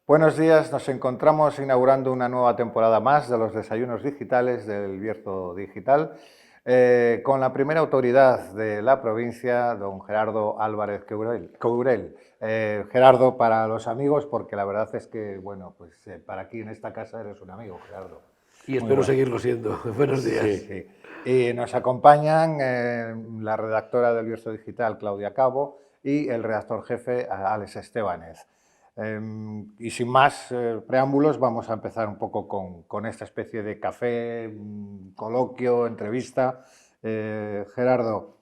Buenos días, nos encontramos inaugurando una nueva temporada más de los desayunos digitales del Bierzo Digital, con la primera autoridad de la provincia, don Gerardo Álvarez Courel. Gerardo para los amigos, porque la verdad es que, bueno, pues para aquí en esta casa eres un amigo, Gerardo. Y Muy espero bueno. seguirlo siendo. Buenos días. Sí, sí. Y nos acompañan la redactora del Bierzo Digital, Claudia Cabo, y el redactor jefe, Alex Estebanez. Y sin más preámbulos, vamos a empezar un poco con esta especie de café, coloquio, entrevista. Gerardo,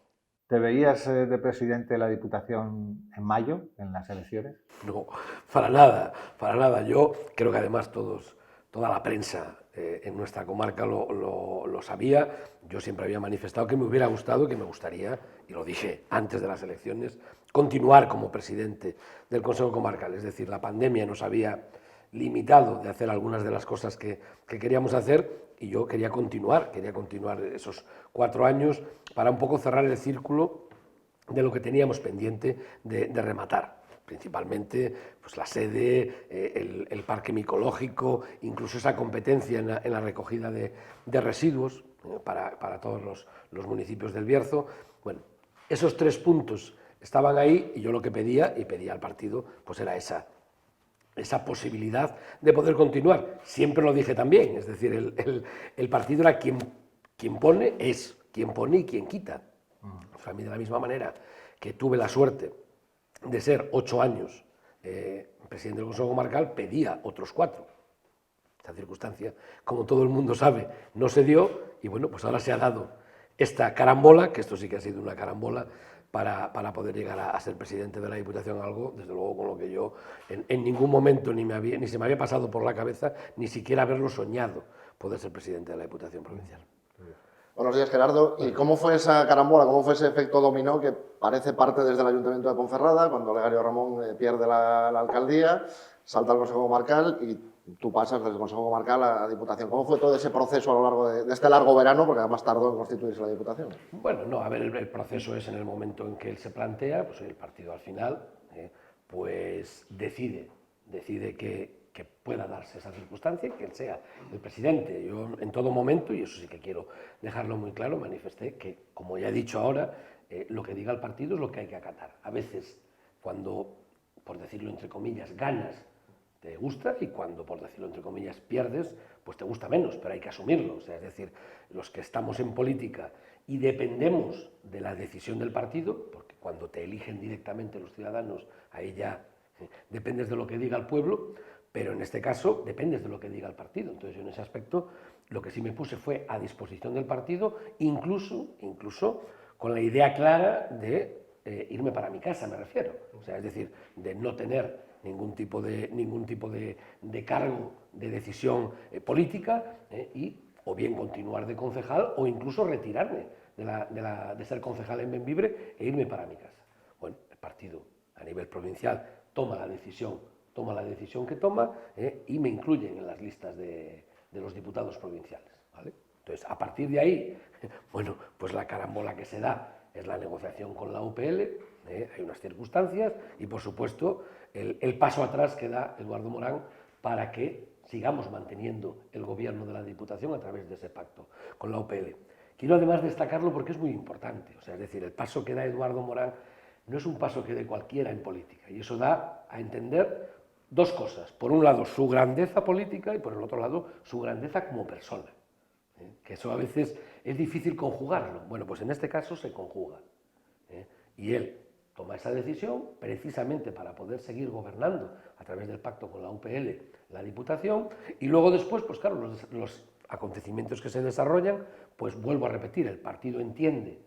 ¿te veías de presidente de la Diputación en mayo, en las elecciones? No, para nada, para nada. Yo creo que además toda la prensa en nuestra comarca lo sabía. Yo siempre había manifestado que me hubiera gustado, que me gustaría, y lo dije antes de las elecciones, continuar como presidente del Consejo Comarcal. Es decir, la pandemia nos había limitado de hacer algunas de las cosas que queríamos hacer y yo quería continuar esos 4 años para un poco cerrar el círculo de lo que teníamos pendiente de rematar. Principalmente pues, la sede, el parque micológico, incluso esa competencia en la recogida de residuos para todos los municipios del Bierzo. Bueno, esos 3 puntos estaban ahí y yo lo que pedía, y pedía al partido, pues era esa posibilidad de poder continuar. Siempre lo dije también, es decir, el partido era quien pone, es quien pone y quien quita. O sea, a mí de la misma manera que tuve la suerte de ser 8 años presidente del Consejo Comarcal, pedía otros 4. Esta circunstancia, como todo el mundo sabe, no se dio y bueno, pues ahora se ha dado esta carambola, que esto sí que ha sido una carambola, para poder llegar a ser presidente de la Diputación, algo, desde luego, con lo que yo en ningún momento ni se me había pasado por la cabeza, ni siquiera haberlo soñado, poder ser presidente de la Diputación Provincial. Buenos días, Gerardo. ¿Y cómo fue esa carambola, cómo fue ese efecto dominó que parece parte desde el Ayuntamiento de Ponferrada, cuando Olegario Ramón pierde la alcaldía, salta al Consejo Comarcal y tú pasas del Consejo Comarcal a la Diputación? ¿Cómo fue todo ese proceso a lo largo de este largo verano, porque además tardó en constituirse la Diputación? Bueno, no, a ver, el proceso es en el momento en que él se plantea, pues el partido al final, pues decide que pueda darse esa circunstancia y que él sea el presidente. Yo en todo momento, y eso sí que quiero dejarlo muy claro, manifesté que, como ya he dicho ahora, lo que diga el partido es lo que hay que acatar. A veces, cuando, por decirlo entre comillas, ganas, te gusta, y cuando, por decirlo entre comillas, pierdes, pues te gusta menos, pero hay que asumirlo. O sea, es decir, los que estamos en política y dependemos de la decisión del partido, porque cuando te eligen directamente los ciudadanos, ahí ya dependes de lo que diga el pueblo, pero en este caso dependes de lo que diga el partido. Entonces yo en ese aspecto lo que sí me puse fue a disposición del partido, incluso con la idea clara de irme para mi casa, me refiero. O sea, es decir, de no tener ningún tipo de cargo de decisión política y o bien continuar de concejal o incluso retirarme de ser concejal en Bembibre e irme para mi casa. Bueno, el partido a nivel provincial toma la decisión que toma y me incluyen en las listas de los diputados provinciales. ¿Vale? Entonces, a partir de ahí, bueno, pues la carambola que se da es la negociación con la UPL, hay unas circunstancias y, por supuesto, el paso atrás que da Eduardo Morán para que sigamos manteniendo el gobierno de la Diputación a través de ese pacto con la UPL. Quiero además destacarlo porque es muy importante, o sea, es decir, el paso que da Eduardo Morán no es un paso que dé cualquiera en política, y eso da a entender 2 cosas. Por un lado, su grandeza política y por el otro lado, su grandeza como persona. Que eso a veces es difícil conjugarlo. Bueno, pues en este caso se conjuga. Y él toma esa decisión precisamente para poder seguir gobernando a través del pacto con la UPL, la Diputación, y luego después, pues claro, los acontecimientos que se desarrollan, pues vuelvo a repetir, el partido entiende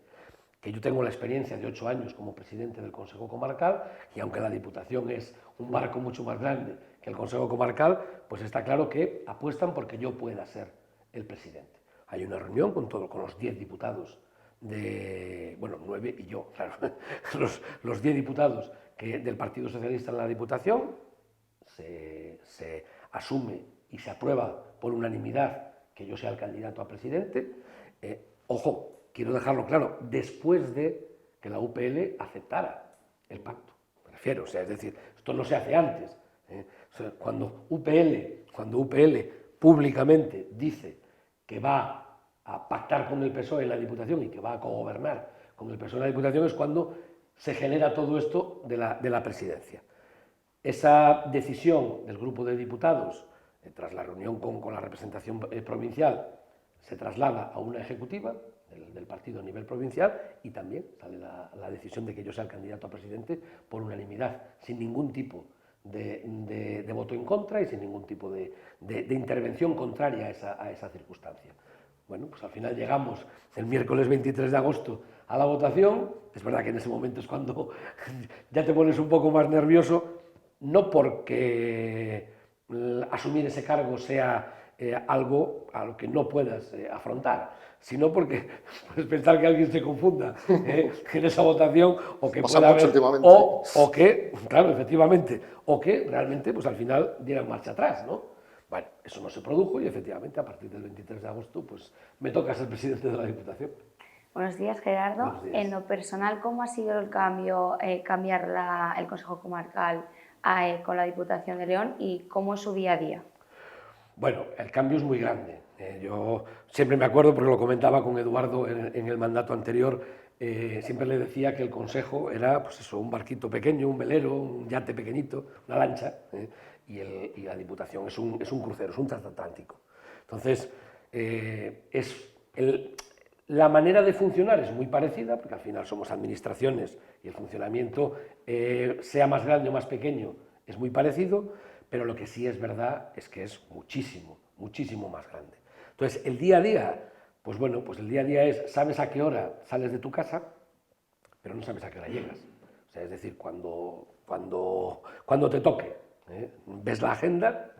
que yo tengo la experiencia de 8 años como presidente del Consejo Comarcal y aunque la Diputación es un barco mucho más grande que el Consejo Comarcal, pues está claro que apuestan porque yo pueda ser el presidente. Hay una reunión con los 10 diputados bueno, 9 y yo, claro, los 10 diputados del Partido Socialista en la Diputación, se asume y se aprueba por unanimidad que yo sea el candidato a presidente. Ojo, quiero dejarlo claro, después de que la UPL aceptara el pacto. Me refiero, o sea, es decir, esto no se hace antes. O sea, cuando UPL públicamente dice que va a pactar con el PSOE en la Diputación y que va a cogobernar con el PSOE en la Diputación, es cuando se genera todo esto de la presidencia. Esa decisión del grupo de diputados, tras la reunión con la representación provincial, se traslada a una ejecutiva del partido a nivel provincial y también sale la decisión de que yo sea el candidato a presidente por unanimidad, sin ningún tipo de voto en contra y sin ningún tipo de intervención contraria a esa circunstancia. Bueno, pues al final llegamos el miércoles 23 de agosto a la votación. Es verdad que en ese momento es cuando ya te pones un poco más nervioso, no porque asumir ese cargo sea algo a lo que no puedas afrontar, sino porque puedes pensar que alguien se confunda en esa votación o que pueda haber, o que, claro, efectivamente, o que realmente pues al final dieran marcha atrás, ¿no? Bueno, eso no se produjo y efectivamente a partir del 23 de agosto pues me toca ser presidente de la Diputación. Buenos días, Gerardo. Buenos días. En lo personal, ¿cómo ha sido el cambio, cambiar el Consejo Comarcal con la Diputación de León y cómo es su día a día? Bueno, el cambio es muy grande. Yo siempre me acuerdo, porque lo comentaba con Eduardo en el mandato anterior, siempre le decía que el Consejo era pues eso, un barquito pequeño, un velero, un yate pequeñito, una lancha, y la Diputación es un crucero, es un transatlántico. Entonces, la manera de funcionar es muy parecida, porque al final somos administraciones y el funcionamiento, sea más grande o más pequeño, es muy parecido, pero lo que sí es verdad es que es muchísimo, muchísimo más grande. Entonces, el día a día, pues bueno, pues el día a día es, sabes a qué hora sales de tu casa, pero no sabes a qué hora llegas. O sea, es decir, cuando te toque, ves la agenda,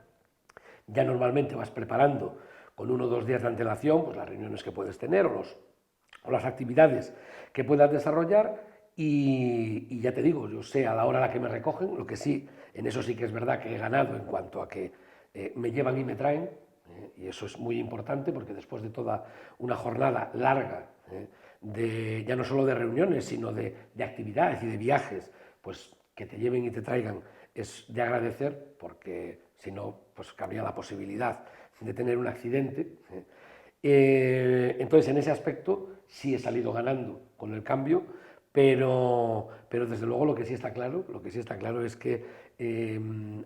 ya normalmente vas preparando con 1 o 2 días de antelación pues las reuniones que puedes tener o las actividades que puedas desarrollar y ya te digo, yo sé a la hora a la que me recogen, lo que sí, en eso sí que es verdad que he ganado en cuanto a que me llevan y me traen, y eso es muy importante porque después de toda una jornada larga, ya no solo de reuniones, sino de actividades y de viajes, pues que te lleven y te traigan es de agradecer porque si no, pues cabría la posibilidad de tener un accidente. Entonces, en ese aspecto sí he salido ganando con el cambio, pero desde luego lo que sí está claro es que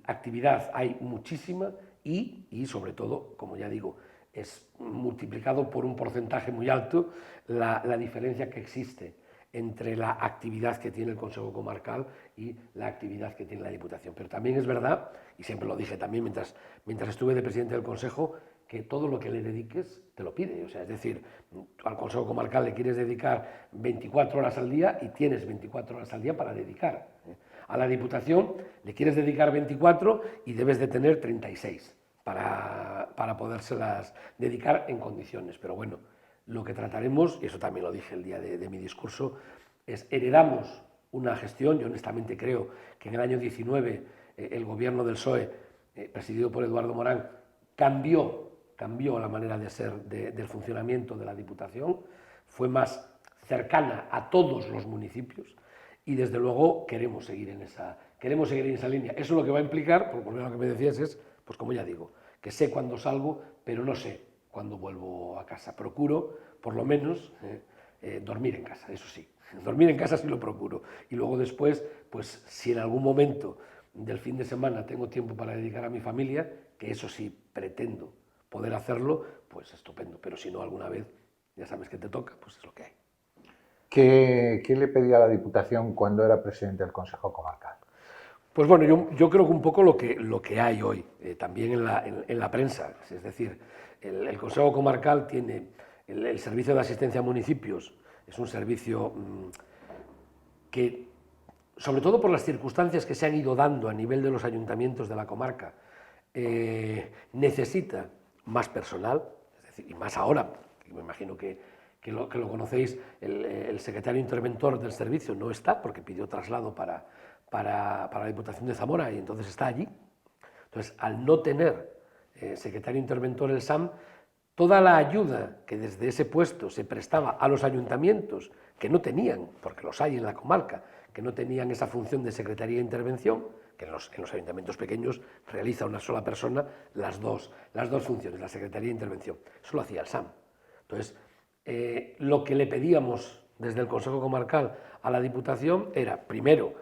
actividad hay muchísima y sobre todo, como ya digo, es multiplicado por un porcentaje muy alto la diferencia que existe entre la actividad que tiene el Consejo Comarcal y la actividad que tiene la Diputación. Pero también es verdad, y siempre lo dije también mientras estuve de presidente del Consejo, que todo lo que le dediques te lo pide. O sea, es decir, al Consejo Comarcal le quieres dedicar 24 horas al día y tienes 24 horas al día para dedicar. A la Diputación le quieres dedicar 24 y debes de tener 36 para podérselas dedicar en condiciones. Pero bueno, lo que trataremos, y eso también lo dije el día de mi discurso, es heredamos una gestión. Yo honestamente creo que en el año 19 el gobierno del PSOE, presidido por Eduardo Morán, cambió la manera de ser del funcionamiento de la Diputación, fue más cercana a todos los municipios y desde luego queremos seguir en esa línea. Eso lo que va a implicar, por volver a lo que me decías, es, pues como ya digo, que sé cuándo salgo, pero no sé cuándo vuelvo a casa. Procuro, por lo menos, dormir en casa, eso sí. Dormir en casa sí lo procuro. Y luego después, pues si en algún momento del fin de semana tengo tiempo para dedicar a mi familia, que eso sí pretendo poder hacerlo, pues estupendo. Pero si no, alguna vez, ya sabes que te toca, pues es lo que hay. ¿Qué le pedía a la Diputación cuando era presidente del Consejo Comarcal? Pues bueno, yo creo que un poco lo que hay hoy, también en la prensa. Es decir, el Consejo Comarcal tiene el servicio de asistencia a municipios, es un servicio que, sobre todo por las circunstancias que se han ido dando a nivel de los ayuntamientos de la comarca, necesita más personal, es decir, y más ahora, me imagino que lo conocéis, el secretario interventor del servicio no está porque pidió traslado para la Diputación de Zamora y entonces está allí. Entonces, al no tener secretario interventor el SAM, toda la ayuda que desde ese puesto se prestaba a los ayuntamientos que no tenían, porque los hay en la comarca, que no tenían esa función de secretaría de intervención, que en los ayuntamientos pequeños realiza una sola persona las dos funciones, la secretaría de intervención. Eso lo hacía el SAM. Entonces, lo que le pedíamos desde el Consejo Comarcal a la Diputación era, primero,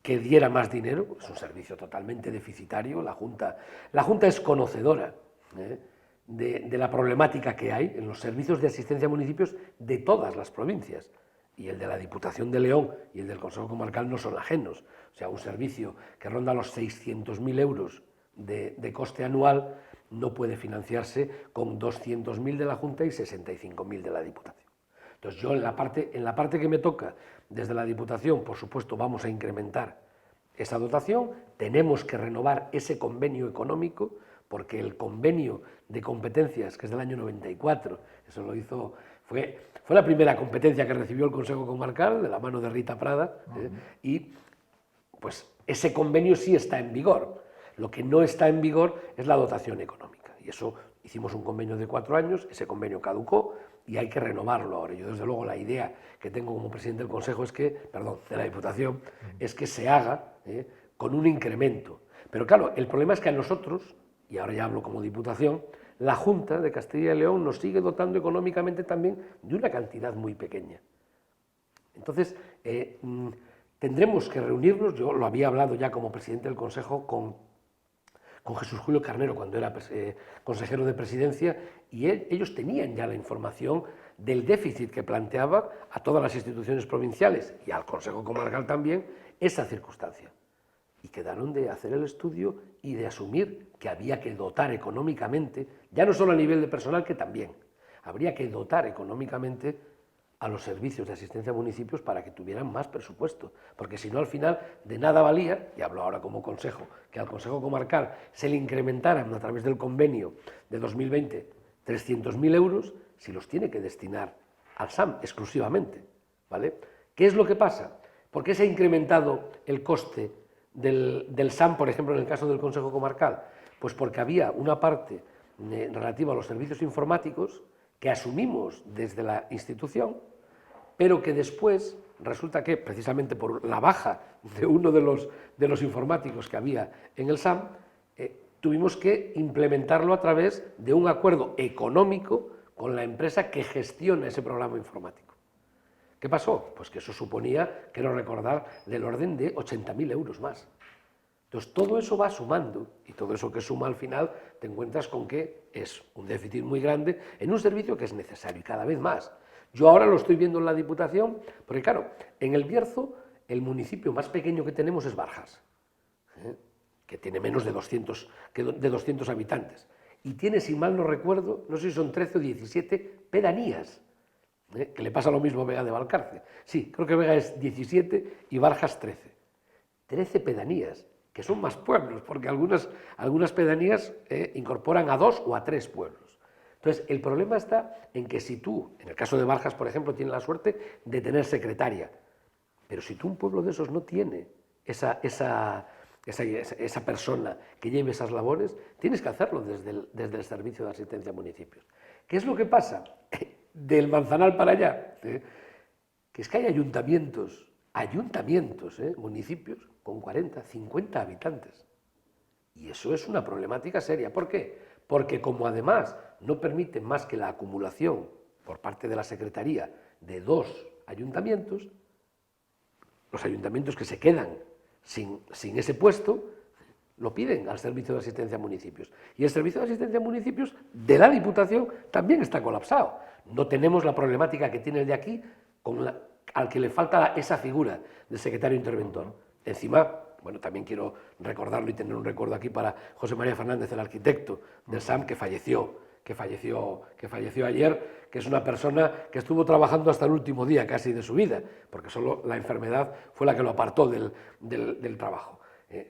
que diera más dinero, es un servicio totalmente deficitario, la Junta es conocedora de la problemática que hay en los servicios de asistencia a municipios de todas las provincias, y el de la Diputación de León y el del Consejo Comarcal no son ajenos. O sea, un servicio que ronda los 600.000 euros de coste anual no puede financiarse con 200.000 de la Junta y 65.000 de la Diputación. Entonces yo en la parte que me toca desde la Diputación, por supuesto, vamos a incrementar esa dotación, tenemos que renovar ese convenio económico, porque el convenio de competencias, que es del año 94, eso lo hizo, fue la primera competencia que recibió el Consejo Comarcal, de la mano de Rita Prada, y pues ese convenio sí está en vigor. Lo que no está en vigor es la dotación económica, y eso hicimos un convenio de 4 años, ese convenio caducó y hay que renovarlo ahora. Yo, desde luego, la idea que tengo como presidente del Consejo de la Diputación, es que se haga con un incremento. Pero claro, el problema es que a nosotros, y ahora ya hablo como Diputación, la Junta de Castilla y León nos sigue dotando económicamente también de una cantidad muy pequeña. Entonces, tendremos que reunirnos, yo lo había hablado ya como presidente del Consejo con Jesús Julio Carnero cuando era consejero de Presidencia, y ellos tenían ya la información del déficit que planteaba a todas las instituciones provinciales y al Consejo Comarcal también esa circunstancia. Y quedaron de hacer el estudio y de asumir que había que dotar económicamente, ya no solo a nivel de personal, que también, habría que dotar económicamente a los servicios de asistencia a municipios para que tuvieran más presupuesto, porque si no, al final de nada valía, y hablo ahora como consejo, que al Consejo Comarcal se le incrementaran a través del convenio de 2020 300.000 euros, si los tiene que destinar al SAM exclusivamente, ¿vale? ¿Qué es lo que pasa? ¿Por qué se ha incrementado el coste del SAM, por ejemplo, en el caso del Consejo Comarcal? Pues porque había una parte relativa a los servicios informáticos que asumimos desde la institución, pero que después resulta que, precisamente por la baja de uno de los informáticos que había en el SAM, tuvimos que implementarlo a través de un acuerdo económico con la empresa que gestiona ese programa informático. ¿Qué pasó? Pues que eso suponía, quiero recordar, del orden de 80.000 euros más. Entonces, todo eso va sumando, y todo eso que suma al final te encuentras con que es un déficit muy grande en un servicio que es necesario y cada vez más. Yo ahora lo estoy viendo en la Diputación, porque claro, en El Bierzo el municipio más pequeño que tenemos es Barjas, que tiene menos de 200 habitantes, y tiene, si mal no recuerdo, no sé si son 13 o 17 pedanías, que le pasa lo mismo a Vega de Valcarce. Sí, creo que Vega es 17 y Barjas 13. 13 pedanías, que son más pueblos, porque algunas pedanías incorporan a 2 o a 3 pueblos. Entonces, el problema está en que si tú, en el caso de Barjas, por ejemplo, tienes la suerte de tener secretaria, pero si tú, un pueblo de esos, no tiene esa persona que lleve esas labores, tienes que hacerlo desde el Servicio de Asistencia a Municipios. ¿Qué es lo que pasa? Del Manzanal para allá, que es que hay ayuntamientos, municipios con 40, 50 habitantes. Y eso es una problemática seria. ¿Por qué? Porque como además no permiten más que la acumulación por parte de la Secretaría de 2 ayuntamientos, los ayuntamientos que se quedan sin ese puesto lo piden al Servicio de Asistencia a Municipios. Y el Servicio de Asistencia a Municipios de la Diputación también está colapsado. No tenemos la problemática que tiene el de aquí, al que le falta esa figura del secretario interventor. Encima, bueno, también quiero recordarlo y tener un recuerdo aquí para José María Fernández, el arquitecto del SAM, que falleció ayer, que es una persona que estuvo trabajando hasta el último día casi de su vida, porque solo la enfermedad fue la que lo apartó del trabajo.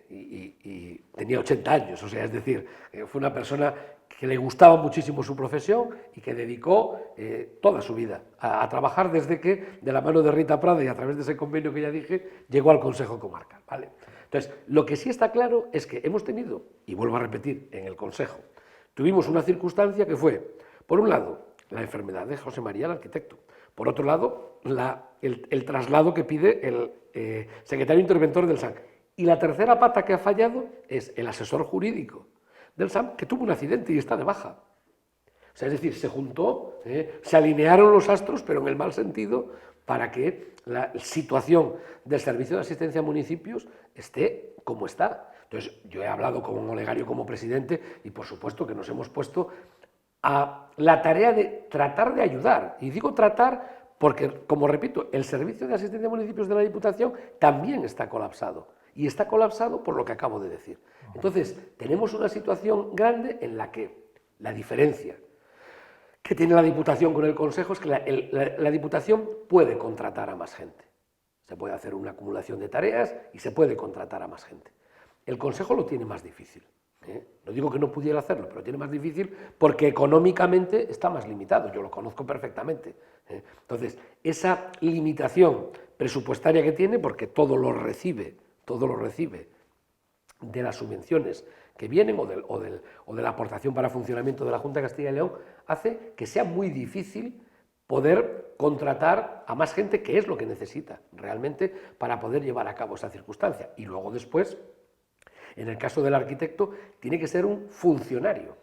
Y tenía 80 años, o sea, es decir, fue una persona que le gustaba muchísimo su profesión y que dedicó toda su vida a trabajar desde que, de la mano de Rita Prada y a través de ese convenio que ya dije, llegó al Consejo Comarcal, ¿vale? Entonces, lo que sí está claro es que hemos tenido, y vuelvo a repetir, en el Consejo, tuvimos una circunstancia que fue, Por un lado, la enfermedad de José María, el arquitecto. Por otro lado, el traslado que pide el secretario interventor del SAM. Y la tercera pata que ha fallado es el asesor jurídico del SAM, que tuvo un accidente y está de baja. O sea, es decir, se juntó, se alinearon los astros, pero en el mal sentido, para que la situación del Servicio de Asistencia a Municipios esté como está. Entonces, yo he hablado con Olegario como presidente y, por supuesto, que nos hemos puesto a la tarea de tratar de ayudar. Y digo tratar porque, como repito, el Servicio de Asistencia a Municipios de la Diputación también está colapsado. Y está colapsado por lo que acabo de decir. Entonces, tenemos una situación grande en la que la diferencia que tiene la Diputación con el Consejo es que la Diputación puede contratar a más gente. Se puede hacer una acumulación de tareas y se puede contratar a más gente. El Consejo lo tiene más difícil. No digo que no pudiera hacerlo, pero tiene más difícil porque económicamente está más limitado. Yo lo conozco perfectamente. Entonces, esa limitación presupuestaria que tiene, porque todo lo recibe de las subvenciones que vienen o de la aportación para funcionamiento de la Junta de Castilla y León, hace que sea muy difícil poder contratar a más gente, que es lo que necesita realmente para poder llevar a cabo esa circunstancia. Y luego después, en el caso del arquitecto, tiene que ser un funcionario,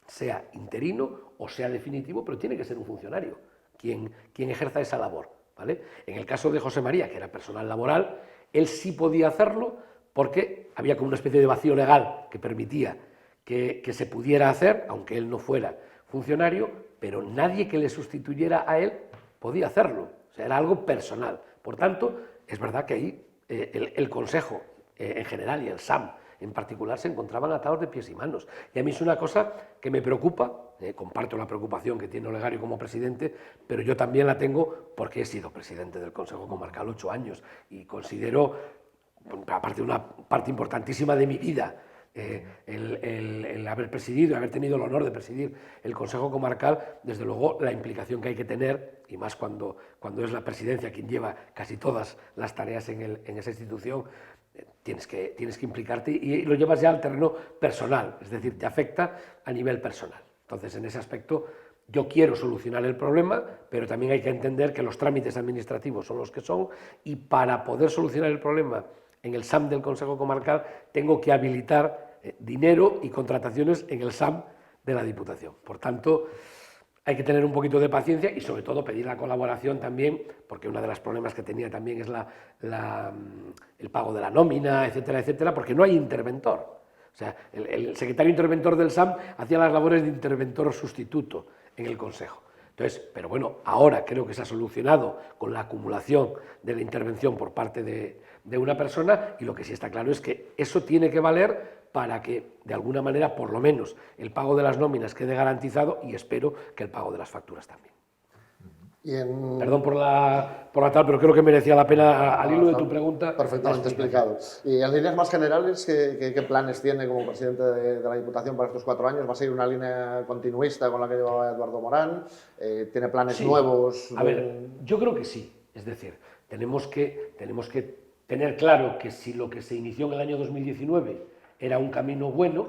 sea interino o sea definitivo, pero tiene que ser un funcionario quien ejerza esa labor, ¿vale? En el caso de José María, que era personal laboral, él sí podía hacerlo porque había como una especie de vacío legal que permitía que se pudiera hacer, aunque él no fuera funcionario, pero nadie que le sustituyera a él podía hacerlo. O sea, era algo personal. Por tanto, es verdad que ahí el Consejo en general y el SAM en particular se encontraban atados de pies y manos. Y a mí es una cosa que me preocupa, comparto la preocupación que tiene Olegario como presidente, pero yo también la tengo porque he sido presidente del Consejo Comarcal 8 años y considero, aparte de una parte importantísima de mi vida, el haber presidido, haber tenido el honor de presidir el Consejo Comarcal, desde luego la implicación que hay que tener, y más cuando es la presidencia quien lleva casi todas las tareas en esa institución, tienes que implicarte y lo llevas ya al terreno personal, es decir, te afecta a nivel personal. Entonces, en ese aspecto, yo quiero solucionar el problema, pero también hay que entender que los trámites administrativos son los que son y para poder solucionar el problema en el SAM del Consejo Comarcal tengo que habilitar dinero y contrataciones en el SAM de la Diputación. Por tanto, hay que tener un poquito de paciencia y sobre todo pedir la colaboración también, porque uno de los problemas que tenía también es el pago de la nómina, etcétera, etcétera, porque no hay interventor. O sea, el secretario interventor del SAM hacía las labores de interventor sustituto en el Consejo. Entonces, pero bueno, ahora creo que se ha solucionado con la acumulación de la intervención por parte de una persona y lo que sí está claro es que eso tiene que valer para que, de alguna manera, por lo menos, el pago de las nóminas quede garantizado y espero que el pago de las facturas también. Perdón por la tal, pero creo que merecía la pena, al hilo de tu pregunta. Perfectamente explicado. Y en líneas más generales, ¿qué planes tiene como presidente de la Diputación para estos 4 años? ¿Va a seguir una línea continuista con la que llevaba Eduardo Morán? ¿Tiene planes nuevos? A ver, yo creo que sí. Es decir, tenemos que tener claro que si lo que se inició en el año 2019 era un camino bueno,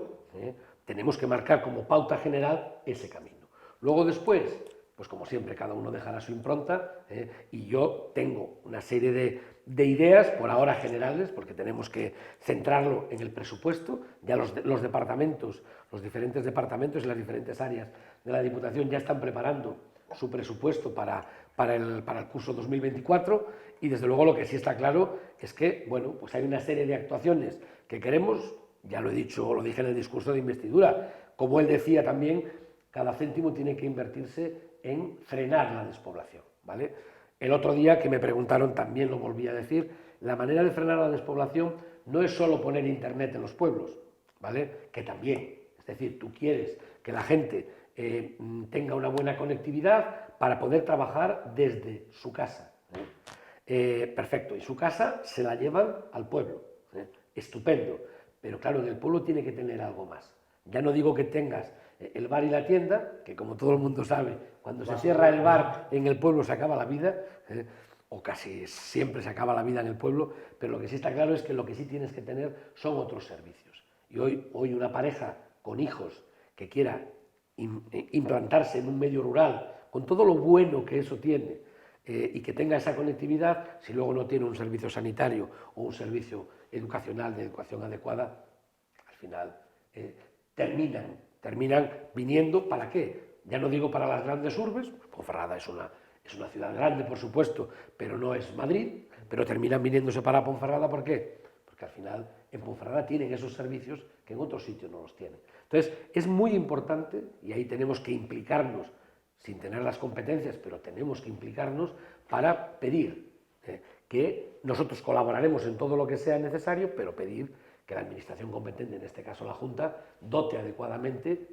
tenemos que marcar como pauta general ese camino. Luego después, pues como siempre, cada uno dejará su impronta y yo tengo una serie de ideas, por ahora generales, porque tenemos que centrarlo en el presupuesto. Ya los departamentos, los diferentes departamentos y las diferentes áreas de la Diputación ya están preparando su presupuesto para el curso 2024 y desde luego lo que sí está claro es que, bueno, pues hay una serie de actuaciones que queremos, ya lo he dicho, lo dije en el discurso de investidura, como él decía también, cada céntimo tiene que invertirse en frenar la despoblación, ¿vale? El otro día que me preguntaron, también lo volví a decir, la manera de frenar la despoblación no es solo poner internet en los pueblos, ¿vale? Que también, es decir, tú quieres que la gente tenga una buena conectividad para poder trabajar desde su casa. Perfecto, y su casa se la llevan al pueblo, estupendo, pero claro, en el pueblo tiene que tener algo más. Ya no digo que tengas el bar y la tienda, que como todo el mundo sabe, cuando se cierra el bar en el pueblo se acaba la vida, o casi siempre se acaba la vida en el pueblo, pero lo que sí está claro es que lo que sí tienes que tener son otros servicios. Y hoy una pareja con hijos que quiera implantarse en un medio rural, con todo lo bueno que eso tiene, y que tenga esa conectividad, si luego no tiene un servicio sanitario o un servicio educacional de educación adecuada, al final terminan viniendo, ¿para qué? Ya no digo para las grandes urbes, Ponferrada es una ciudad grande, por supuesto, pero no es Madrid, pero terminan viniéndose para Ponferrada, ¿por qué? Porque al final en Ponferrada tienen esos servicios que en otros sitios no los tienen. Entonces, es muy importante, y ahí tenemos que implicarnos, sin tener las competencias, pero tenemos que implicarnos para pedir que nosotros colaboraremos en todo lo que sea necesario, pero pedir que la administración competente, en este caso la Junta, dote adecuadamente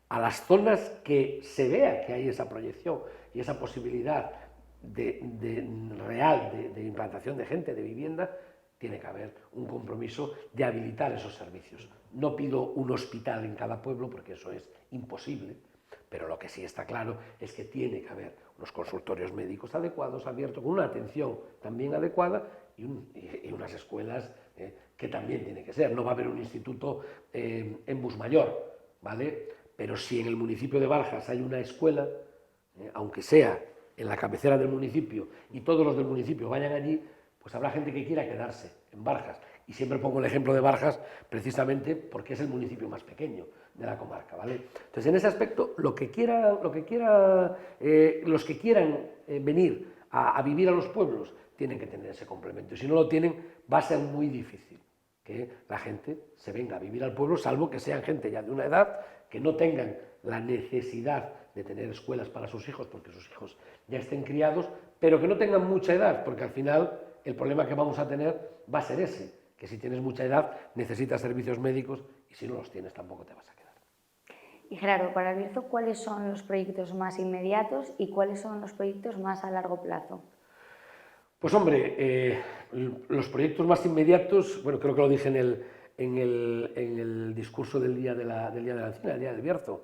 a las zonas que se vea que hay esa proyección y esa posibilidad real de implantación de gente, de vivienda. Tiene que haber un compromiso de habilitar esos servicios. No pido un hospital en cada pueblo, porque eso es imposible, pero lo que sí está claro es que tiene que haber unos consultorios médicos adecuados, abiertos, con una atención también adecuada y unas escuelas que también tiene que ser. No va a haber un instituto en Busmayor, ¿vale? Pero si en el municipio de Barjas hay una escuela, aunque sea en la cabecera del municipio, y todos los del municipio vayan allí, pues habrá gente que quiera quedarse en Barjas. Y siempre pongo el ejemplo de Barjas precisamente porque es el municipio más pequeño de la comarca, ¿vale? Entonces, en ese aspecto, los que quieran venir a vivir a los pueblos tienen que tener ese complemento. Y si no lo tienen, va a ser muy difícil que la gente se venga a vivir al pueblo, salvo que sean gente ya de una edad, que no tengan la necesidad de tener escuelas para sus hijos, porque sus hijos ya estén criados, pero que no tengan mucha edad, porque al final el problema que vamos a tener va a ser ese, que si tienes mucha edad necesitas servicios médicos y si no los tienes tampoco te vas a quedar. Y Gerardo, para el Bierzo, ¿cuáles son los proyectos más inmediatos y cuáles son los proyectos más a largo plazo? Pues hombre, los proyectos más inmediatos, bueno, creo que lo dije en el discurso del Día de la Encina, el Día del Bierzo,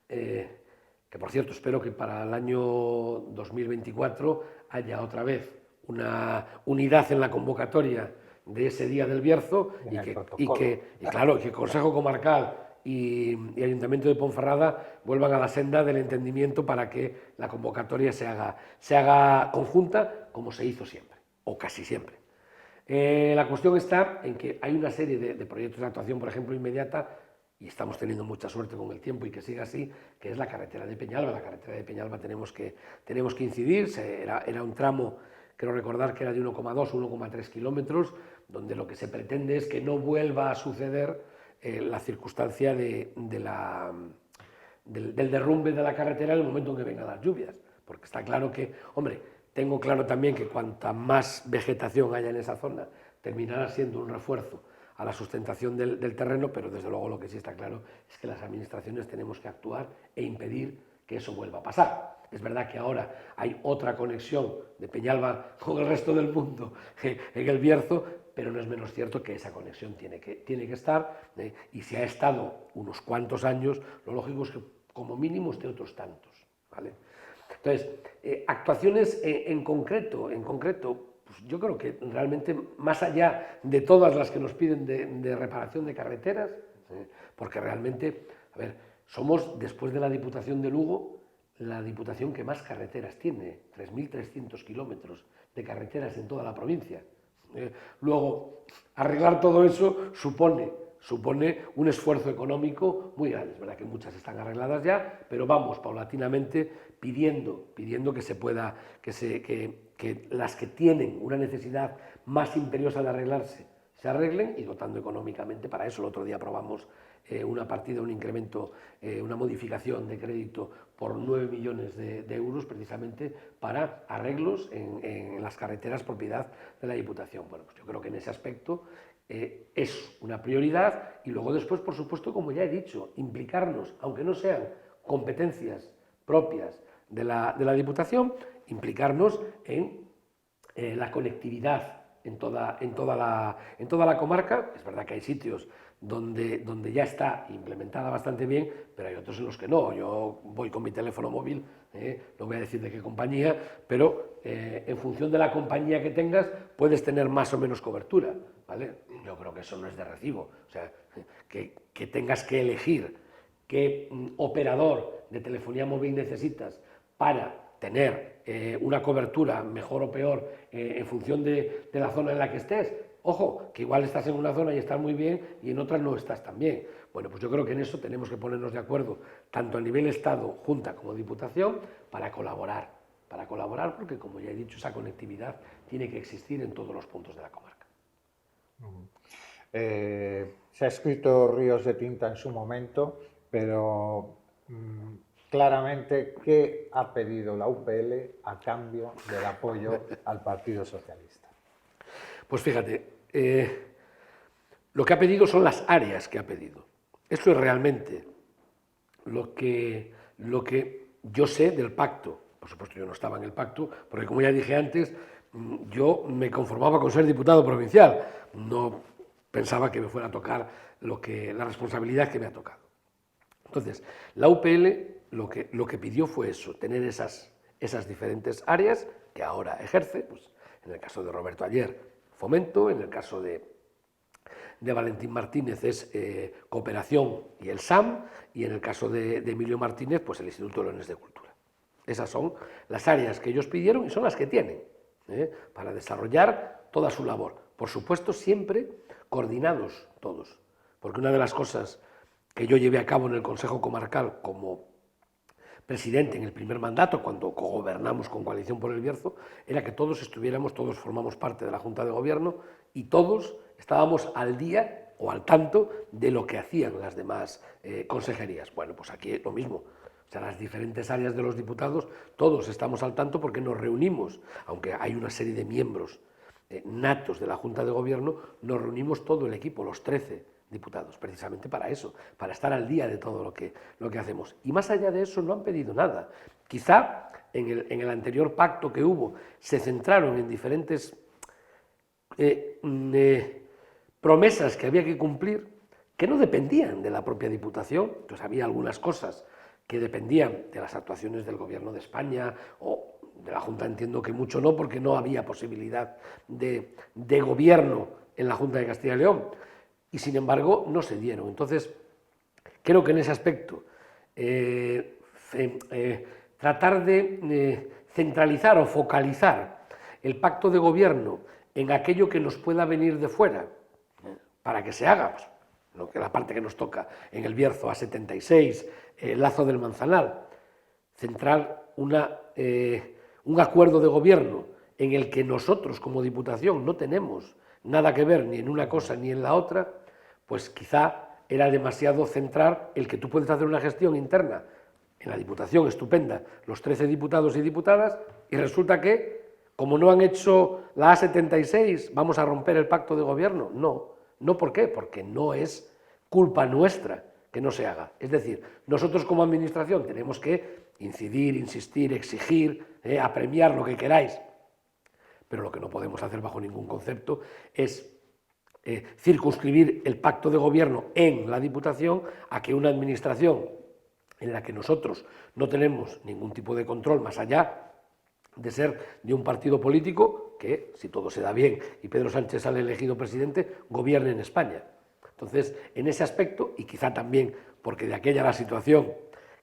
que por cierto espero que para el año 2024 haya otra vez una unidad en la convocatoria de ese Día del Bierzo y que el Consejo Comarcal y Ayuntamiento de Ponferrada vuelvan a la senda del entendimiento para que la convocatoria se haga conjunta como se hizo siempre, o casi siempre. La cuestión está en que hay una serie de proyectos de actuación, por ejemplo, inmediata, y estamos teniendo mucha suerte con el tiempo y que siga así, que es la carretera de Peñalba. La carretera de Peñalba tenemos que incidir, era un tramo, creo recordar que era de 1,2 o 1,3 kilómetros, donde lo que se pretende es que no vuelva a suceder la circunstancia del derrumbe de la carretera en el momento en que vengan las lluvias, porque está claro que, hombre, tengo claro también que cuanta más vegetación haya en esa zona, terminará siendo un refuerzo a la sustentación del terreno, pero desde luego lo que sí está claro es que las administraciones tenemos que actuar e impedir que eso vuelva a pasar. Es verdad que ahora hay otra conexión de Peñalba con el resto del mundo en el Bierzo, pero no es menos cierto que esa conexión tiene que estar, y si ha estado unos cuantos años, lo lógico es que como mínimo esté otros tantos, ¿vale? Entonces, actuaciones en concreto, pues yo creo que realmente, más allá de todas las que nos piden de reparación de carreteras, porque realmente, a ver, somos, después de la Diputación de Lugo, la Diputación que más carreteras tiene, 3.300 kilómetros de carreteras en toda la provincia. Luego, arreglar todo eso supone un esfuerzo económico muy grande. Es verdad que muchas están arregladas ya, pero vamos paulatinamente pidiendo que se pueda, que las que tienen una necesidad más imperiosa de arreglarse se arreglen, y dotando económicamente para eso. El otro día aprobamos una partida, un incremento, una modificación de crédito por 9 millones de euros precisamente para arreglos en las carreteras propiedad de la Diputación. Bueno, pues yo creo que en ese aspecto es una prioridad, y luego después, por supuesto, como ya he dicho, implicarnos, aunque no sean competencias propias de la Diputación, implicarnos en la conectividad en toda la comarca. Es verdad que hay sitios donde ya está implementada bastante bien, pero hay otros en los que no. Yo voy con mi teléfono móvil, no voy a decir de qué compañía, pero en función de la compañía que tengas puedes tener más o menos cobertura, ¿vale? Yo creo que eso no es de recibo. O sea, que tengas que elegir qué operador de telefonía móvil necesitas para tener una cobertura mejor o peor en función de la zona en la que estés. Ojo, que igual estás en una zona y estás muy bien y en otra no estás tan bien. Bueno, pues yo creo que en eso tenemos que ponernos de acuerdo, tanto a nivel Estado, Junta como Diputación, para colaborar porque, como ya he dicho, esa conectividad tiene que existir en todos los puntos de la comarca. Se ha escrito ríos de tinta en su momento, pero claramente, ¿qué ha pedido la UPL a cambio del apoyo al Partido Socialista? Pues fíjate, lo que ha pedido son las áreas que ha pedido. Eso es realmente lo que yo sé del pacto. Por supuesto, yo no estaba en el pacto, porque como ya dije antes, yo me conformaba con ser diputado provincial. No pensaba que me fuera a tocar la responsabilidad que me ha tocado. Entonces, la UPL lo que pidió fue eso, tener esas diferentes áreas que ahora ejerce, pues, en el caso de Roberto Aller, Fomento, en el caso de Valentín Martínez es Cooperación y el SAM, y en el caso de Emilio Martínez, pues el Instituto de Leones de Cultura. Esas son las áreas que ellos pidieron y son las que tienen para desarrollar toda su labor. Por supuesto, siempre coordinados todos, porque una de las cosas que yo llevé a cabo en el Consejo Comarcal como presidente en el primer mandato, cuando cogobernamos con Coalición por el Bierzo, era que todos formamos parte de la Junta de Gobierno y todos estábamos al día o al tanto de lo que hacían las demás consejerías. Bueno, pues aquí lo mismo. O sea, las diferentes áreas de los diputados, todos estamos al tanto porque nos reunimos, aunque hay una serie de miembros natos de la Junta de Gobierno, nos reunimos todo el equipo, los 13 diputados, precisamente para eso, para estar al día de todo lo que hacemos. Y más allá de eso no han pedido nada. Quizá en el anterior pacto que hubo se centraron en diferentes promesas que había que cumplir que no dependían de la propia Diputación. Entonces había algunas cosas que dependían de las actuaciones del Gobierno de España o de la Junta, entiendo que mucho no, porque no había posibilidad de gobierno en la Junta de Castilla y León. Y sin embargo no se dieron. Entonces, creo que en ese aspecto tratar de centralizar o focalizar el pacto de gobierno en aquello que nos pueda venir de fuera, para que se haga, pues, la parte que nos toca en el Bierzo, A76, Lazo del Manzanal, centrar un acuerdo de gobierno en el que nosotros como Diputación no tenemos nada que ver ni en una cosa ni en la otra, pues quizá era demasiado centrar el que tú puedes hacer una gestión interna en la Diputación estupenda, los 13 diputados y diputadas, y resulta que, como no han hecho la A76, vamos a romper el pacto de gobierno. No, ¿por qué? Porque no es culpa nuestra que no se haga. Es decir, nosotros como Administración tenemos que incidir, insistir, exigir, apremiar lo que queráis, pero lo que no podemos hacer bajo ningún concepto es circunscribir el pacto de gobierno en la Diputación a que una administración en la que nosotros no tenemos ningún tipo de control más allá de ser de un partido político que, si todo se da bien y Pedro Sánchez sale elegido presidente, gobierne en España. Entonces, en ese aspecto, y quizá también porque de aquella la situación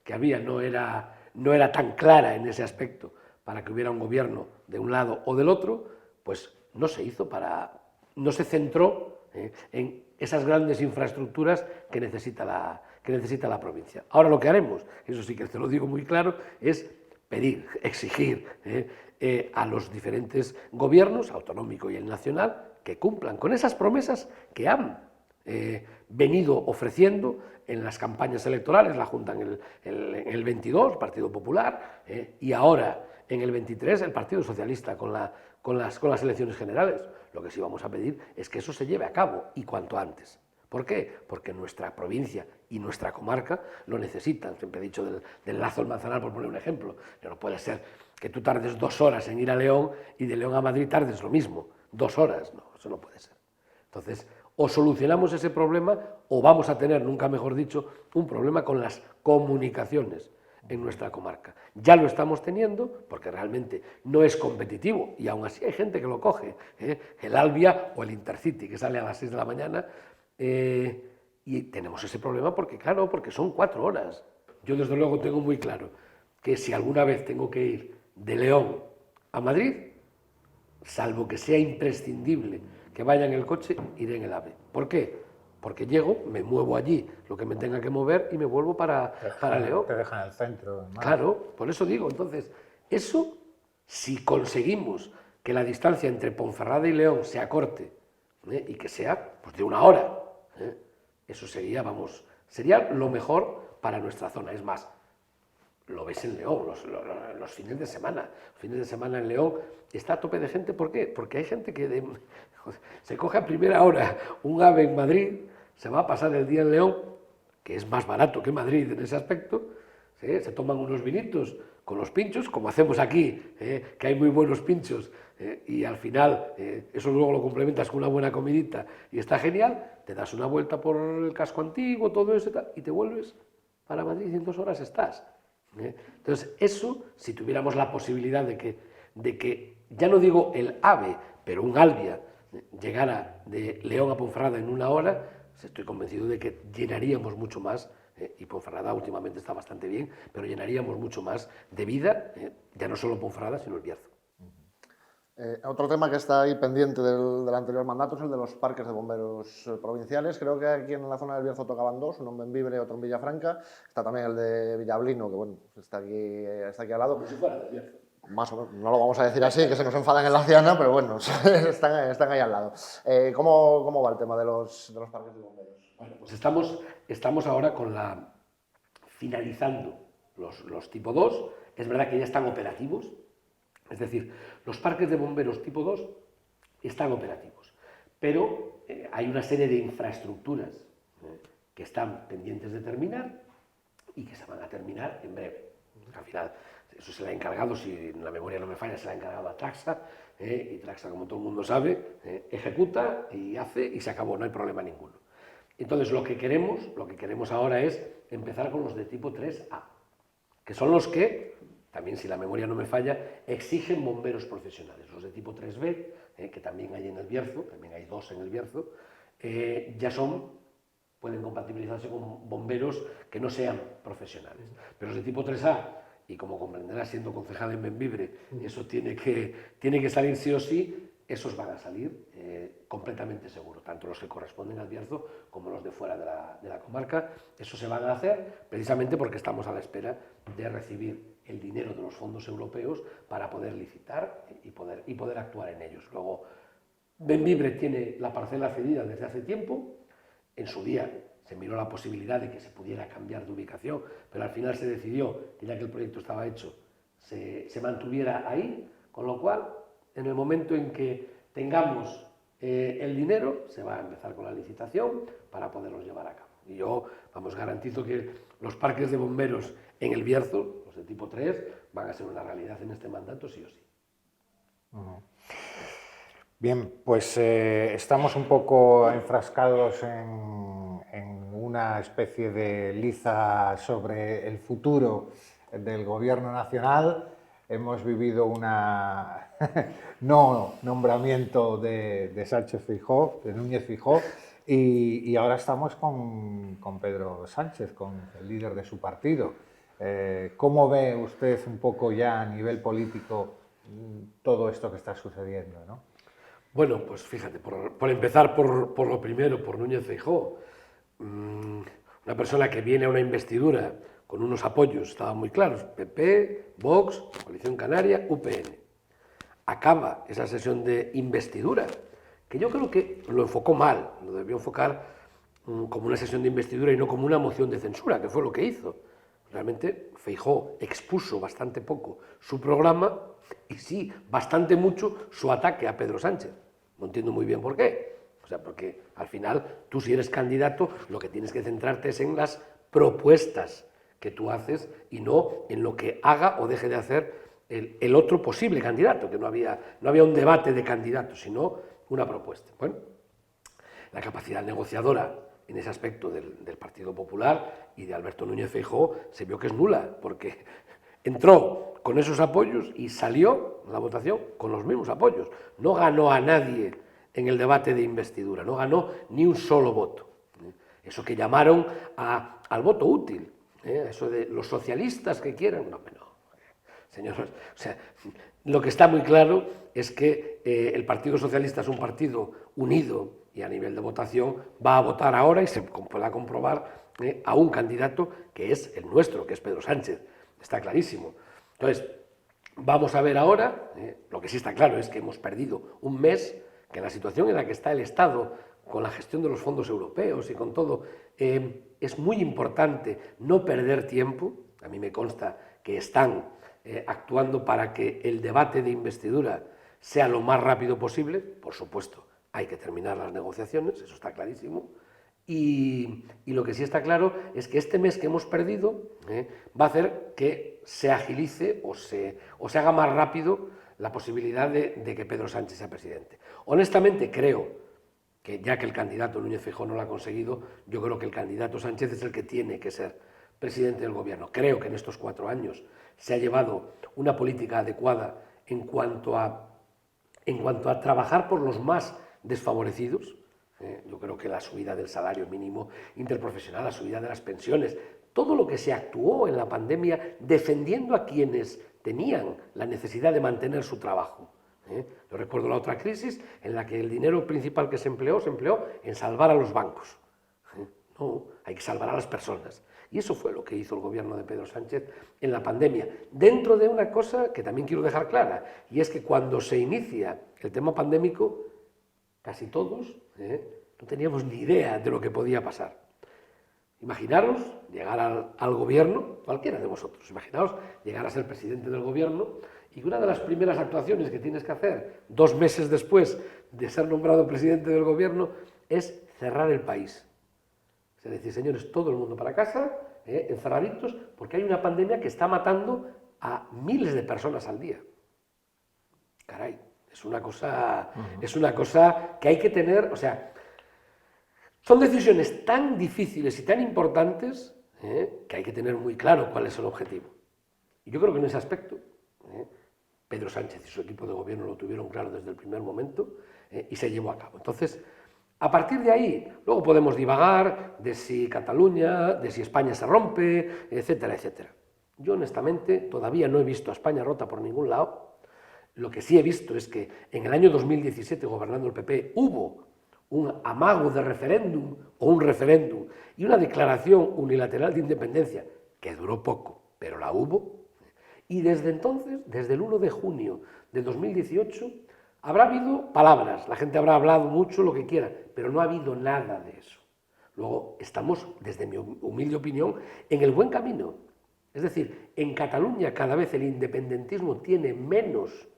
que había no era tan clara en ese aspecto para que hubiera un gobierno de un lado o del otro, pues no se centró en esas grandes infraestructuras que necesita la provincia. Ahora lo que haremos, eso sí que te lo digo muy claro, es pedir, exigir a los diferentes gobiernos, autonómico y el nacional, que cumplan con esas promesas que han venido ofreciendo en las campañas electorales, la Junta en el 22, Partido Popular, y ahora en el 23 el Partido Socialista con las elecciones generales. Lo que sí vamos a pedir es que eso se lleve a cabo y cuanto antes. ¿Por qué? Porque nuestra provincia y nuestra comarca lo necesitan. Siempre he dicho del Lazo del Manzanal, por poner un ejemplo. No puede ser que tú tardes 2 horas en ir a León y de León a Madrid tardes lo mismo. 2 horas, no, eso no puede ser. Entonces, o solucionamos ese problema o vamos a tener, nunca mejor dicho, un problema con las comunicaciones en nuestra comarca. Ya lo estamos teniendo porque realmente no es competitivo y aún así hay gente que lo coge. El Alvia o el Intercity, que sale a las 6 de la mañana, Y tenemos ese problema porque, claro, porque son 4 horas. Yo desde luego tengo muy claro que si alguna vez tengo que ir de León a Madrid, salvo que sea imprescindible que vaya en el coche, iré en el AVE. ¿Por qué? Porque llego, me muevo allí lo que me tenga que mover y me vuelvo para León. Te dejan en el centro. Además. Claro, por eso digo, entonces, eso, si conseguimos que la distancia entre Ponferrada y León se acorte y que sea pues, de 1 hora, eso sería, vamos, sería lo mejor para nuestra zona. Es más, lo ves en León, los fines de semana. Los fines de semana en León está a tope de gente. ¿Por qué? Porque hay gente que se coge a primera hora un AVE en Madrid, se va a pasar el día en León, que es más barato que Madrid en ese aspecto, ¿sí? Se toman unos vinitos con los pinchos, como hacemos aquí, que hay muy buenos pinchos, y al final eso luego lo complementas con una buena comidita y está genial, te das una vuelta por el casco antiguo, todo eso y tal, y te vuelves para Madrid y en 2 horas estás. Entonces, eso, si tuviéramos la posibilidad de que, ya no digo el AVE, pero un Alvia llegara de León a Ponferrada en 1 hora, estoy convencido de que llenaríamos mucho más, y Ponferrada últimamente está bastante bien, pero llenaríamos mucho más de vida, ya no solo Ponferrada, sino el Bierzo. Otro tema que está ahí pendiente del anterior mandato es el de los parques de bomberos provinciales. Creo que aquí en la zona del Bierzo tocaban 2, uno en Bembibre y otro en Villafranca. Está también el de Villablino, que bueno, está aquí al lado. Como si fuera del Bierzo. Más o menos, no lo vamos a decir así, que se nos enfadan en la Ciana, pero bueno, están ahí al lado. ¿Cómo va el tema de los parques de bomberos? Bueno, pues estamos ahora finalizando los tipo 2. Es verdad que ya están operativos. Es decir, los parques de bomberos tipo 2 están operativos, pero hay una serie de infraestructuras que están pendientes de terminar y que se van a terminar en breve. Al final, eso se le ha encargado, si la memoria no me falla, se le ha encargado a Traxa, y Traxa, como todo el mundo sabe, ejecuta y hace y se acabó, no hay problema ninguno. Entonces, lo que queremos ahora es empezar con los de tipo 3A, que son los que, también si la memoria no me falla, exigen bomberos profesionales. Los de tipo 3B, que también hay en el Bierzo, también hay 2 en el Bierzo, pueden compatibilizarse con bomberos que no sean profesionales. Pero los de tipo 3A, y como comprenderás siendo concejal en Bembibre, eso tiene que salir sí o sí, esos van a salir completamente seguro, tanto los que corresponden al Bierzo como los de fuera de la comarca. Eso se van a hacer precisamente porque estamos a la espera de recibir el dinero de los fondos europeos para poder licitar y poder actuar en ellos. Luego, Bembibre tiene la parcela cedida desde hace tiempo. En su día se miró la posibilidad de que se pudiera cambiar de ubicación, pero al final se decidió que ya que el proyecto estaba hecho, se mantuviera ahí, con lo cual, en el momento en que tengamos el dinero, se va a empezar con la licitación para poderlos llevar a cabo. Y yo, garantizo que los parques de bomberos en el Bierzo, los de tipo 3, van a ser una realidad en este mandato, sí o sí. Bien, pues estamos un poco enfrascados en una especie de liza sobre el futuro del Gobierno nacional. Hemos vivido una no nombramiento de Sánchez Feijóo, de Núñez Feijóo, y ahora estamos con Pedro Sánchez, con el líder de su partido. ¿Cómo ve usted un poco ya a nivel político todo esto que está sucediendo, ¿no? Bueno, pues fíjate, por empezar por lo primero, por Núñez Feijóo, una persona que viene a una investidura con unos apoyos, estaban muy claros, PP, Vox, Coalición Canaria, UPN. Acaba esa sesión de investidura, que yo creo que lo enfocó mal, lo debió enfocar como una sesión de investidura y no como una moción de censura, que fue lo que hizo. Realmente Feijóo expuso bastante poco su programa y sí, bastante mucho su ataque a Pedro Sánchez. No entiendo muy bien por qué. O sea, porque al final tú, si eres candidato, lo que tienes que centrarte es en las propuestas que tú haces y no en lo que haga o deje de hacer el otro posible candidato, que no había un debate de candidatos, sino una propuesta. Bueno, la capacidad negociadora en ese aspecto del Partido Popular y de Alberto Núñez Feijóo se vio que es nula, porque entró con esos apoyos y salió la votación con los mismos apoyos. No ganó a nadie en el debate de investidura, no ganó ni un solo voto. Eso que llamaron al voto útil, eso de los socialistas que quieran, no. Señores, o sea, lo que está muy claro es que el Partido Socialista es un partido unido y a nivel de votación va a votar ahora y se podrá comprobar a un candidato que es el nuestro, que es Pedro Sánchez. Está clarísimo. Entonces, vamos a ver ahora, lo que sí está claro es que hemos perdido un mes, que en la situación en la que está el Estado, con la gestión de los fondos europeos y con todo, es muy importante no perder tiempo. A mí me consta que están actuando para que el debate de investidura sea lo más rápido posible. Por supuesto, hay que terminar las negociaciones, eso está clarísimo. Y lo que sí está claro es que este mes que hemos perdido va a hacer que se agilice o se haga más rápido la posibilidad de que Pedro Sánchez sea presidente. Honestamente creo que ya que el candidato Núñez Feijóo no lo ha conseguido, yo creo que el candidato Sánchez es el que tiene que ser presidente del gobierno. Creo que en estos 4 años se ha llevado una política adecuada en cuanto a trabajar por los más desfavorecidos. Yo creo que la subida del salario mínimo interprofesional, la subida de las pensiones, todo lo que se actuó en la pandemia defendiendo a quienes tenían la necesidad de mantener su trabajo. Yo recuerdo la otra crisis en la que el dinero principal que se empleó en salvar a los bancos. No, hay que salvar a las personas. Y eso fue lo que hizo el gobierno de Pedro Sánchez en la pandemia. Dentro de una cosa que también quiero dejar clara, y es que cuando se inicia el tema pandémico, casi todos no teníamos ni idea de lo que podía pasar. Imaginaros llegar al gobierno, cualquiera de vosotros, imaginaos llegar a ser presidente del gobierno y que una de las primeras actuaciones que tienes que hacer 2 meses después de ser nombrado presidente del gobierno es cerrar el país. Es decir, señores, todo el mundo para casa, encerraditos, porque hay una pandemia que está matando a miles de personas al día. Caray, es una cosa que hay que tener, o sea, son decisiones tan difíciles y tan importantes que hay que tener muy claro cuál es el objetivo. Y yo creo que en ese aspecto Pedro Sánchez y su equipo de gobierno lo tuvieron claro desde el primer momento y se llevó a cabo. Entonces, a partir de ahí, luego podemos divagar de si Cataluña, de si España se rompe, etcétera, etcétera. Yo honestamente todavía no he visto a España rota por ningún lado. Lo que sí he visto es que en el año 2017, gobernando el PP, hubo un amago de referéndum o un referéndum y una declaración unilateral de independencia, que duró poco, pero la hubo. Y desde entonces, desde el 1 de junio de 2018, habrá habido palabras, la gente habrá hablado mucho, lo que quiera, pero no ha habido nada de eso. Luego, estamos, desde mi humilde opinión, en el buen camino. Es decir, en Cataluña cada vez el independentismo tiene menos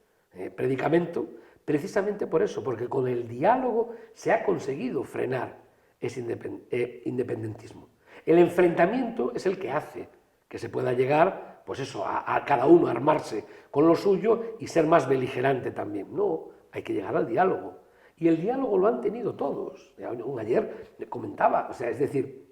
predicamento, precisamente por eso, porque con el diálogo se ha conseguido frenar ese independentismo. El enfrentamiento es el que hace que se pueda llegar, pues eso, a cada uno armarse con lo suyo y ser más beligerante también. No, hay que llegar al diálogo. Y el diálogo lo han tenido todos. Ayer le comentaba, o sea, es decir,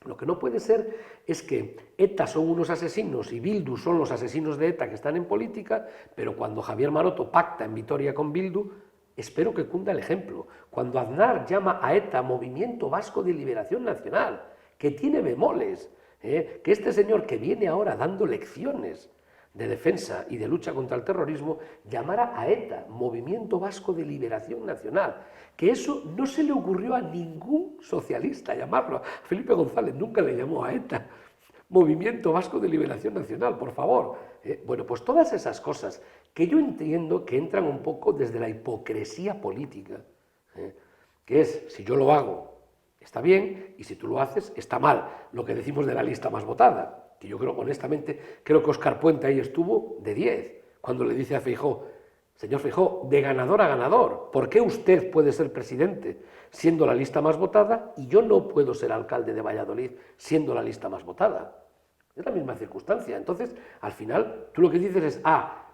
lo que no puede ser es que ETA son unos asesinos y Bildu son los asesinos de ETA que están en política, pero cuando Javier Maroto pacta en Vitoria con Bildu, espero que cunda el ejemplo. Cuando Aznar llama a ETA Movimiento Vasco de Liberación Nacional, que tiene bemoles, que este señor que viene ahora dando lecciones de defensa y de lucha contra el terrorismo, llamara a ETA Movimiento Vasco de Liberación Nacional, que eso no se le ocurrió a ningún socialista llamarlo. Felipe González nunca le llamó a ETA Movimiento Vasco de Liberación Nacional, por favor. Bueno, pues todas esas cosas que yo entiendo que entran un poco desde la hipocresía política, que es, si yo lo hago, está bien, y si tú lo haces, está mal. Lo que decimos de la lista más votada, que yo creo, honestamente, creo que Óscar Puente ahí estuvo de 10, cuando le dice a Feijóo, señor Feijóo, de ganador a ganador, ¿por qué usted puede ser presidente siendo la lista más votada y yo no puedo ser alcalde de Valladolid siendo la lista más votada? Es la misma circunstancia. Entonces, al final, tú lo que dices es,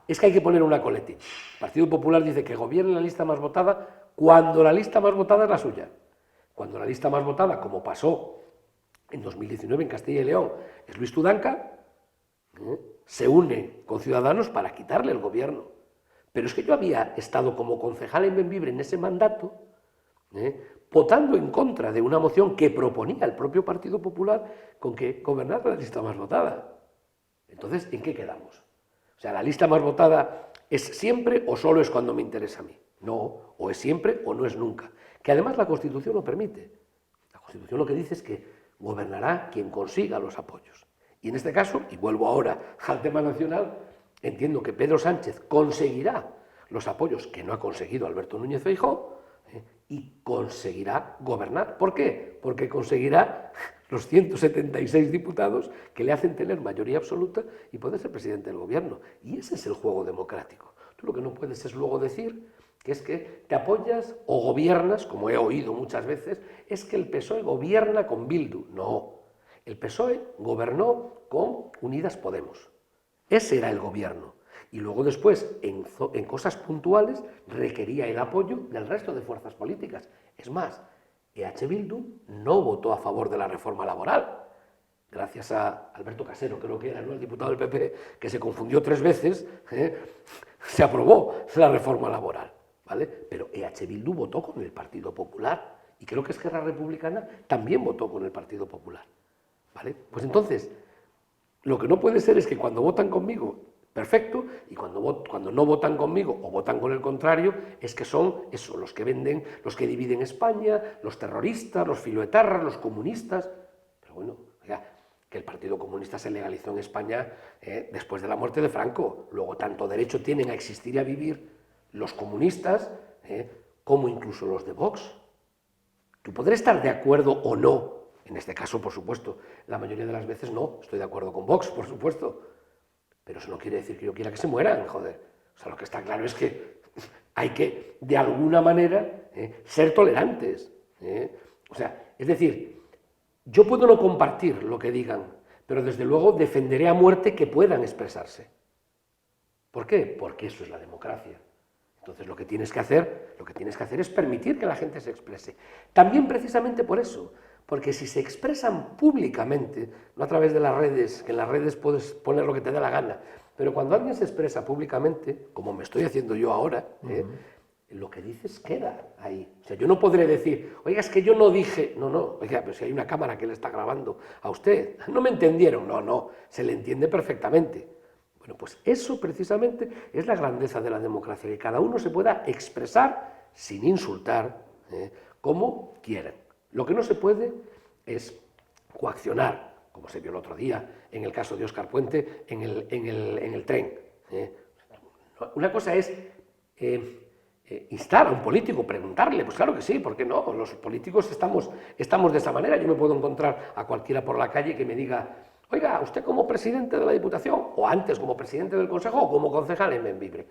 es que hay que poner una coletilla. El Partido Popular dice que gobierne la lista más votada cuando la lista más votada es la suya. Cuando la lista más votada, como pasó en 2019 en Castilla y León, es Luis Tudanca, se une con Ciudadanos para quitarle el gobierno. Pero es que yo había estado como concejal en Bembibre en ese mandato votando en contra de una moción que proponía el propio Partido Popular con que gobernara la lista más votada. Entonces, ¿en qué quedamos? O sea, ¿la lista más votada es siempre o solo es cuando me interesa a mí? No, o es siempre o no es nunca. Que además la Constitución lo permite. La Constitución lo que dice es que gobernará quien consiga los apoyos. Y en este caso, y vuelvo ahora al tema nacional, entiendo que Pedro Sánchez conseguirá los apoyos que no ha conseguido Alberto Núñez Feijóo, y conseguirá gobernar. ¿Por qué? Porque conseguirá los 176 diputados que le hacen tener mayoría absoluta y poder ser presidente del gobierno. Y ese es el juego democrático. Tú lo que no puedes es luego decir que es que te apoyas o gobiernas, como he oído muchas veces, es que el PSOE gobierna con Bildu. No, el PSOE gobernó con Unidas Podemos. Ese era el gobierno. Y luego después, en cosas puntuales, requería el apoyo del resto de fuerzas políticas. Es más, EH Bildu no votó a favor de la reforma laboral. Gracias a Alberto Casero, creo que era, ¿no?, el diputado del PP, que se confundió 3 veces, se aprobó la reforma laboral, ¿vale? Pero EH Bildu votó con el Partido Popular, y creo que Esquerra Republicana también votó con el Partido Popular, ¿vale? Pues entonces, lo que no puede ser es que cuando votan conmigo, perfecto, y cuando no votan conmigo o votan con el contrario, es que son eso, los que venden, los que dividen España, los terroristas, los filoetarras, los comunistas. Pero bueno, oiga, que el Partido Comunista se legalizó en España después de la muerte de Franco. Luego, tanto derecho tienen a existir y a vivir los comunistas como incluso los de Vox. Tú podrás estar de acuerdo o no, en este caso, por supuesto, la mayoría de las veces no, estoy de acuerdo con Vox, por supuesto. Pero eso no quiere decir que yo quiera que se mueran, joder. O sea, lo que está claro es que hay que, de alguna manera, ser tolerantes. O sea, es decir, yo puedo no compartir lo que digan, pero desde luego defenderé a muerte que puedan expresarse. ¿Por qué? Porque eso es la democracia. Entonces lo que tienes que hacer es permitir que la gente se exprese. También precisamente por eso, porque si se expresan públicamente, no a través de las redes, que en las redes puedes poner lo que te dé la gana, pero cuando alguien se expresa públicamente, como me estoy haciendo yo ahora, lo que dices queda ahí. O sea, yo no podré decir, oiga, es que yo no dije, no, oiga, pero si hay una cámara que le está grabando a usted, no me entendieron, no, se le entiende perfectamente. Bueno, pues eso precisamente es la grandeza de la democracia, que cada uno se pueda expresar sin insultar, como quieran. Lo que no se puede es coaccionar, como se vio el otro día en el caso de Óscar Puente en el tren. Una cosa es instar a un político, preguntarle, pues claro que sí, ¿por qué no? Los políticos estamos de esa manera. Yo me puedo encontrar a cualquiera por la calle que me diga, oiga, usted como presidente de la Diputación, o antes como presidente del Consejo, o como concejal en Bembibre,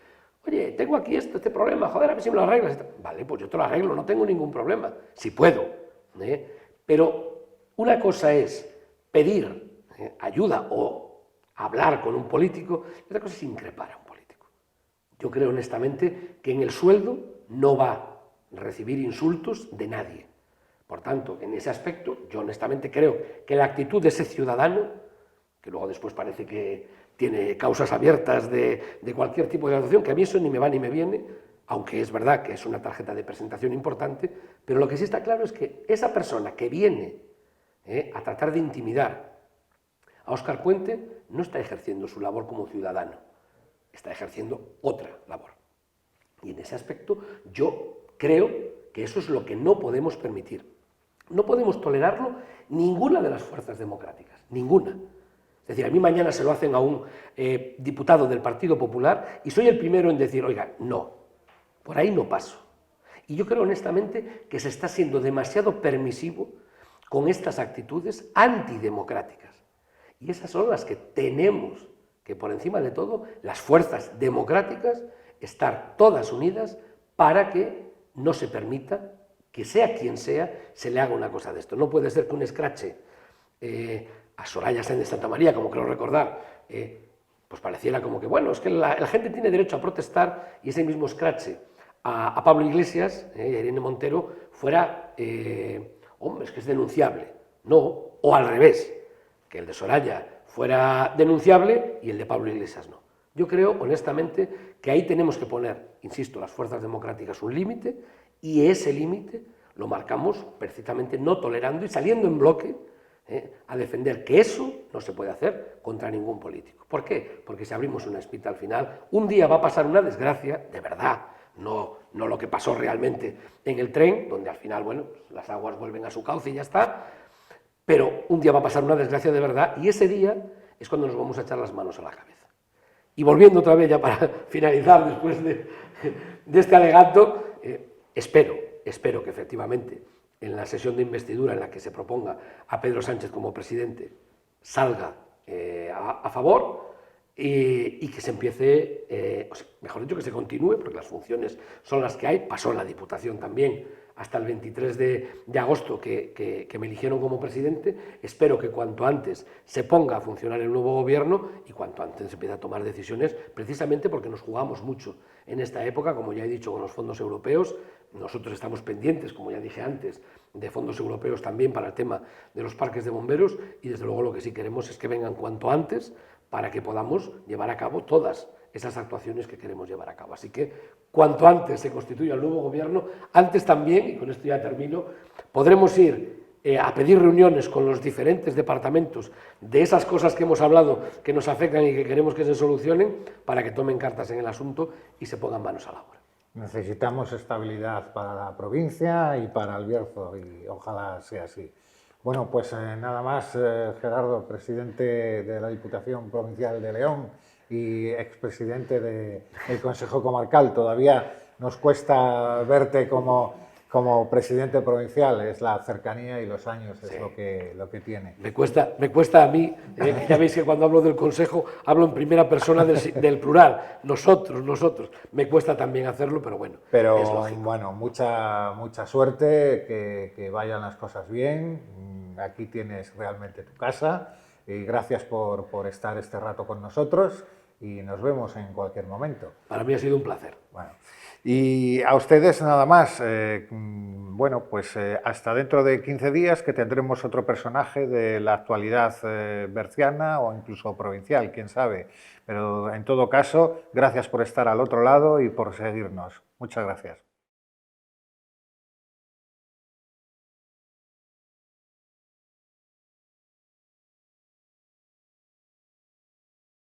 oye, tengo aquí este problema, joder, a ver si me lo arreglas. Vale, pues yo te lo arreglo, no tengo ningún problema, si puedo. Pero una cosa es pedir ayuda o hablar con un político, y otra cosa es increpar a un político. Yo creo honestamente que en el sueldo no va a recibir insultos de nadie. Por tanto, en ese aspecto, yo honestamente creo que la actitud de ese ciudadano, que luego después parece que tiene causas abiertas de cualquier tipo de actuación, que a mí eso ni me va ni me viene, aunque es verdad que es una tarjeta de presentación importante, pero lo que sí está claro es que esa persona que viene a tratar de intimidar a Óscar Puente no está ejerciendo su labor como ciudadano, está ejerciendo otra labor. Y en ese aspecto yo creo que eso es lo que no podemos permitir. No podemos tolerarlo ninguna de las fuerzas democráticas, ninguna. Es decir, a mí mañana se lo hacen a un diputado del Partido Popular y soy el primero en decir, oiga, no. Por ahí no paso. Y yo creo honestamente que se está siendo demasiado permisivo con estas actitudes antidemocráticas. Y esas son las que tenemos que, por encima de todo, las fuerzas democráticas, estar todas unidas para que no se permita que sea quien sea, se le haga una cosa de esto. No puede ser que un escrache a Soraya Sáenz de Santa María, como creo recordar, pues pareciera como que, bueno, es que la gente tiene derecho a protestar y ese mismo escrache a Pablo Iglesias y a Irene Montero fuera, hombre, es que es denunciable. No, o al revés, que el de Soraya fuera denunciable y el de Pablo Iglesias no. Yo creo, honestamente, que ahí tenemos que poner, insisto, las fuerzas democráticas un límite y ese límite lo marcamos precisamente no tolerando y saliendo en bloque a defender que eso no se puede hacer contra ningún político. ¿Por qué? Porque si abrimos una espita al final, un día va a pasar una desgracia, de verdad, no lo que pasó realmente en el tren, donde al final, bueno, pues las aguas vuelven a su cauce y ya está, pero un día va a pasar una desgracia de verdad y ese día es cuando nos vamos a echar las manos a la cabeza. Y volviendo otra vez ya para finalizar después de este alegato, espero que efectivamente en la sesión de investidura en la que se proponga a Pedro Sánchez como presidente salga a favor y que se empiece, mejor dicho, que se continúe, porque las funciones son las que hay, pasó en la Diputación también hasta el 23 de agosto que me eligieron como presidente, espero que cuanto antes se ponga a funcionar el nuevo gobierno y cuanto antes se empiece a tomar decisiones, precisamente porque nos jugamos mucho en esta época, como ya he dicho, con los fondos europeos. Nosotros estamos pendientes, como ya dije antes, de fondos europeos también para el tema de los parques de bomberos y desde luego lo que sí queremos es que vengan cuanto antes para que podamos llevar a cabo todas esas actuaciones que queremos llevar a cabo. Así que cuanto antes se constituya el nuevo gobierno, antes también, y con esto ya termino, podremos ir a pedir reuniones con los diferentes departamentos de esas cosas que hemos hablado que nos afectan y que queremos que se solucionen para que tomen cartas en el asunto y se pongan manos a la obra. Necesitamos estabilidad para la provincia y para el Bierzo, y ojalá sea así. Bueno, pues nada más, Gerardo, presidente de la Diputación Provincial de León y expresidente del Consejo Comarcal. Todavía nos cuesta verte como presidente provincial, es la cercanía y los años, es lo que tiene. Me cuesta a mí, ya veis que cuando hablo del Consejo hablo en primera persona del plural, nosotros. Me cuesta también hacerlo, pero bueno, Pero es lógico. bueno, mucha suerte, que vayan las cosas bien. Aquí tienes realmente tu casa y gracias por estar este rato con nosotros y nos vemos en cualquier momento. Para mí ha sido un placer. Bueno, y a ustedes nada más, bueno, pues hasta dentro de 15 días que tendremos otro personaje de la actualidad berciana o incluso provincial, quién sabe. Pero en todo caso, gracias por estar al otro lado y por seguirnos. Muchas gracias.